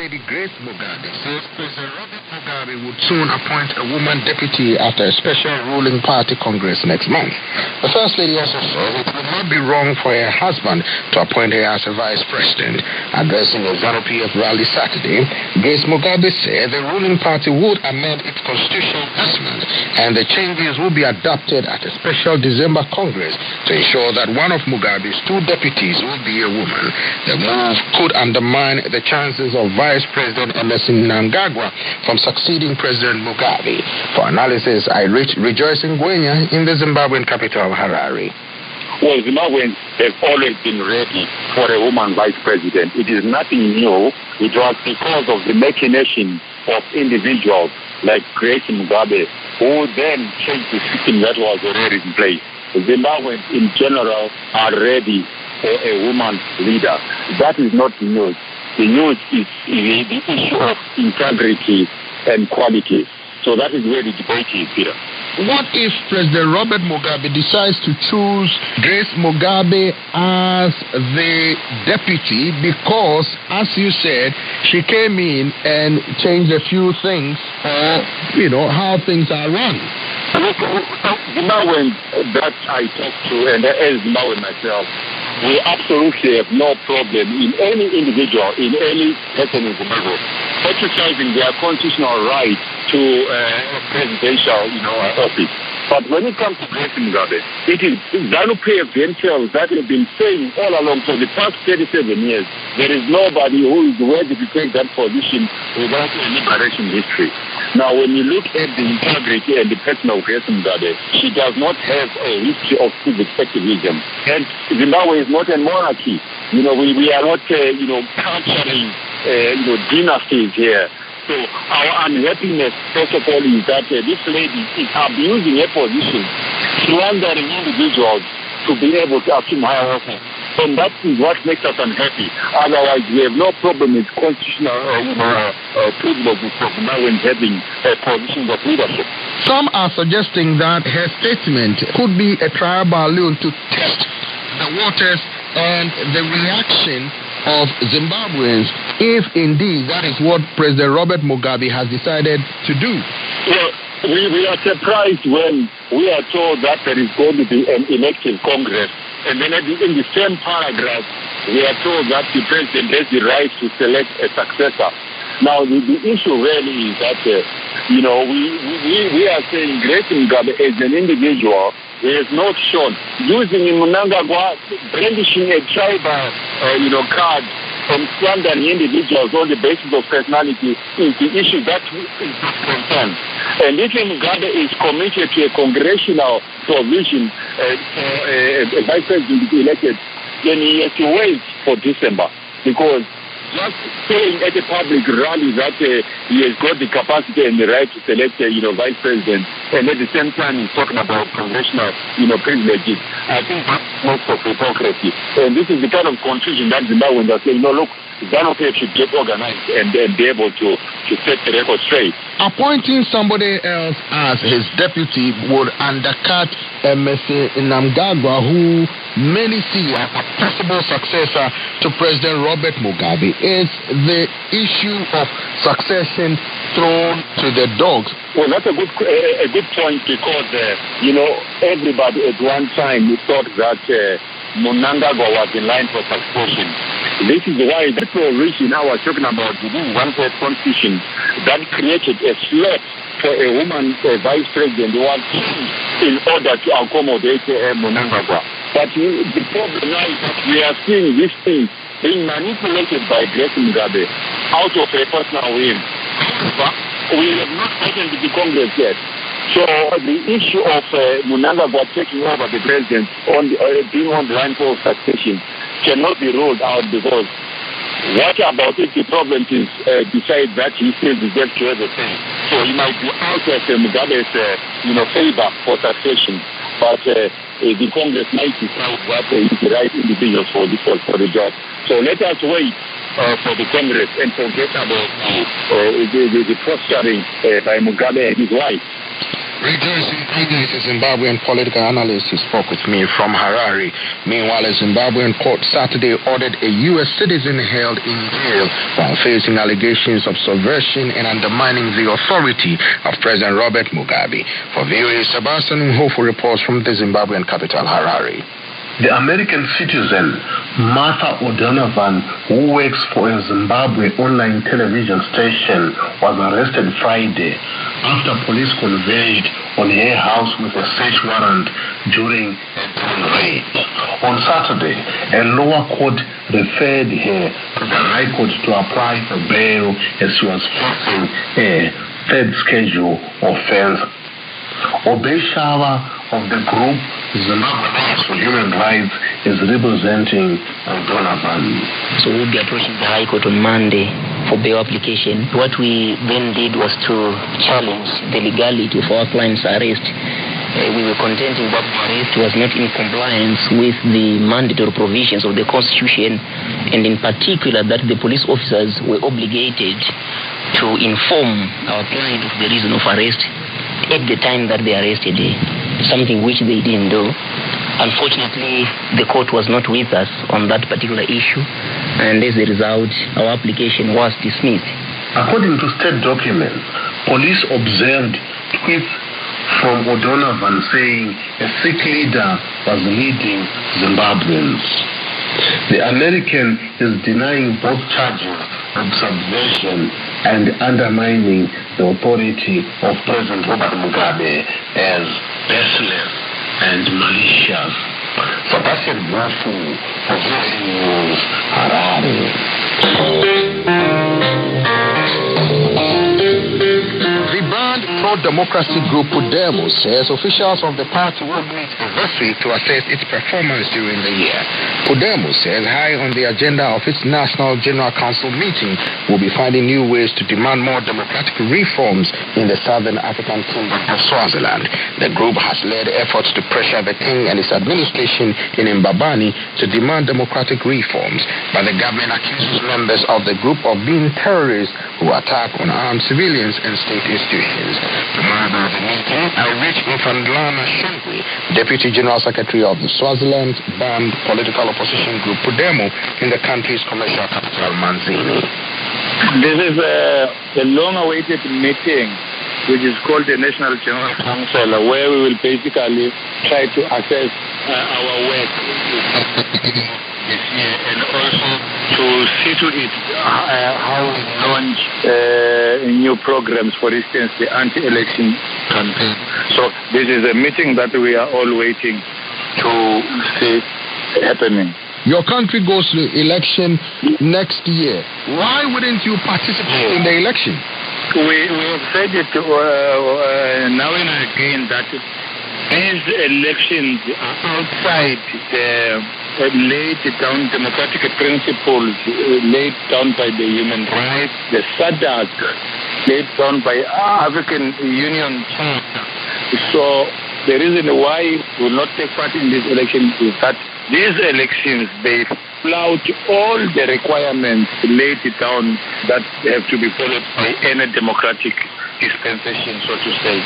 Lady Grace Mugabe says President Robert Mugabe would soon appoint a woman deputy at a special ruling party congress next month. The First Lady also says it would not be wrong for her husband to appoint her as a vice president. Addressing a ZANU-PF rally Saturday, Grace Mugabe said the ruling party would amend its constitution this month and the changes will be adopted at a special December congress to ensure that one of Mugabe's two deputies will be a woman. The move could undermine the chances of Vice President Emerson Mnangagwa from succeeding President Mugabe. For analysis, I reached Rejoice Ngwenya in the Zimbabwean capital of Harare. Well, Zimbabweans have always been ready for a woman vice president. It is nothing new. It was because of the machination of individuals like Grace Mugabe who then changed the system that was already in place. Zimbabweans in general are ready for a woman leader. That is not the news. The news is the issue of integrity and quality. So that is where the debate is here. What if President Robert Mugabe decides to choose Grace Mugabe as the deputy because, as you said, she came in and changed a few things, how things are run? Zimbabweans that I talked to, and as Zimbabwean myself, we absolutely have no problem in any individual, in any person in Zimbabwe, exercising their constitutional right to presidential, office. But when it comes to Grace Mugabe, it is ZANU-PF themselves that have been saying all along for the past 37 years, there is nobody who is worthy to take that position without any liberation history. Now, when you look at the integrity and the person of Grace Mugabe, she does not have a history of civic activism. And Zimbabwe is not a monarchy. We are not, capturing, dynasties here. So our unhappiness, first of all, is that this lady is abusing her position, slandering individuals to be able to assume higher office. And that is what makes us unhappy. Otherwise, we have no problem with constitutional privileges of Zimbabweans having positions of leadership. Some are suggesting that her statement could be a trial balloon to test the waters and the reaction of Zimbabweans, if indeed that is what President Robert Mugabe has decided to do. Well, we are surprised when we are told that there is going to be an elective Congress, and then in the same paragraph, we are told that the president has the right to select a successor. Now, the issue really is that, we are saying Grace Mugabe as an individual he has not shown. Using Mnangagwa, brandishing a tribal, card from slandering individuals on the basis of personality is the issue that is of concern. And if Mugabe is committed to a congressional provision for a vice president to be elected, then he has to wait for December, because just saying at a public rally that he has got the capacity and the right to select vice president, and at the same time he's talking about congressional privileges, I think that's most of hypocrisy. And this is the kind of confusion that Zimbabweans are saying, look, ZANU-PF should get organized and be able to set the record straight. Appointing somebody else as his deputy would undercut Emerson Mnangagwa, who many see as a possible successor to President Robert Mugabe. Is the issue of succession thrown to the dogs? Well, that's a good point, because everybody at one time thought that Mnangagwa was in line for succession. This is why the provision I was talking about, the one-third constitution, that created a slot for a woman vice president was in order to accommodate Mnangagwa. But the problem now is that we are seeing this thing being manipulated by Grace Mugabe out of a personal whim. However, we have not gotten to the Congress yet. So the issue of Mnangagwa taking over the president, being on the line for succession, cannot be ruled out, because what about if the province decide that he still deserves to have a say? So he might be out of Mugabe's favor for succession, but the Congress might decide what is the right individual for the job. So let us wait for the Congress and forget about the posturing by Mugabe and his wife. Rejoicing Ignis, a Zimbabwean political analyst who spoke with me from Harare. Meanwhile, a Zimbabwean court Saturday ordered a U.S. citizen held in jail while facing allegations of subversion and undermining the authority of President Robert Mugabe. For VOA, Sebastian Mhofu reports from the Zimbabwean capital, Harare. The American citizen Martha O'Donovan, who works for a Zimbabwe online television station, was arrested Friday after police converged on her house with a search warrant during a drone raid. On Saturday, a lower court referred her to the High Court to apply for bail as she was facing a third schedule offense. Obeshawa of the group Zimbabwe Rights for Human Rights is representing O'Donovan. So we'll be approaching the High Court on Monday for bail application. What we then did was to challenge the legality of our client's arrest. We were contending that the arrest was not in compliance with the mandatory provisions of the Constitution, and in particular that the police officers were obligated to inform our client of the reason of arrest at the time that they arrested her, something which they didn't do. Unfortunately, the court was not with us on that particular issue, and as a result, our application was dismissed. According to state documents, police observed tweets from O'Donovan saying a Sikh leader was leading Zimbabweans. The American is denying both charges of subversion and undermining the authority of President Robert Mugabe as baseless and malicious. Sebastian Mhofu for VOA News, Harare. The banned pro-democracy group Podemos says officials of the party will meet this week to assess its performance during the year. Podemos says high on the agenda of its National General Council meeting will be finding new ways to demand more democratic reforms in the Southern African Kingdom of Swaziland. The group has led efforts to pressure the king and his administration in Mbabane to demand democratic reforms, but the government accuses members of the group of being terrorists who attack on armed civilians and state institutions. To monitor the meeting, I reached Mfandlana Shongwe, Deputy General Secretary of the Swaziland banned political opposition group Podemo in the country's commercial capital, Manzini. This is a long-awaited meeting, which is called the National General Council, where we will basically try to assess our work this year, and also to see to it how we launch new programs, for instance, the anti-election campaign. So this is a meeting that we are all waiting to see happening. Your country goes to election next year. Why wouldn't you participate in the election? We have said it now and again that these elections are outside the laid down democratic principles laid down by the human rights, the SADC laid down by African Union Charter. So the reason why we will not take part in this election is that these elections, they flout all the requirements laid down that have to be followed by any democratic dispensation, so to say.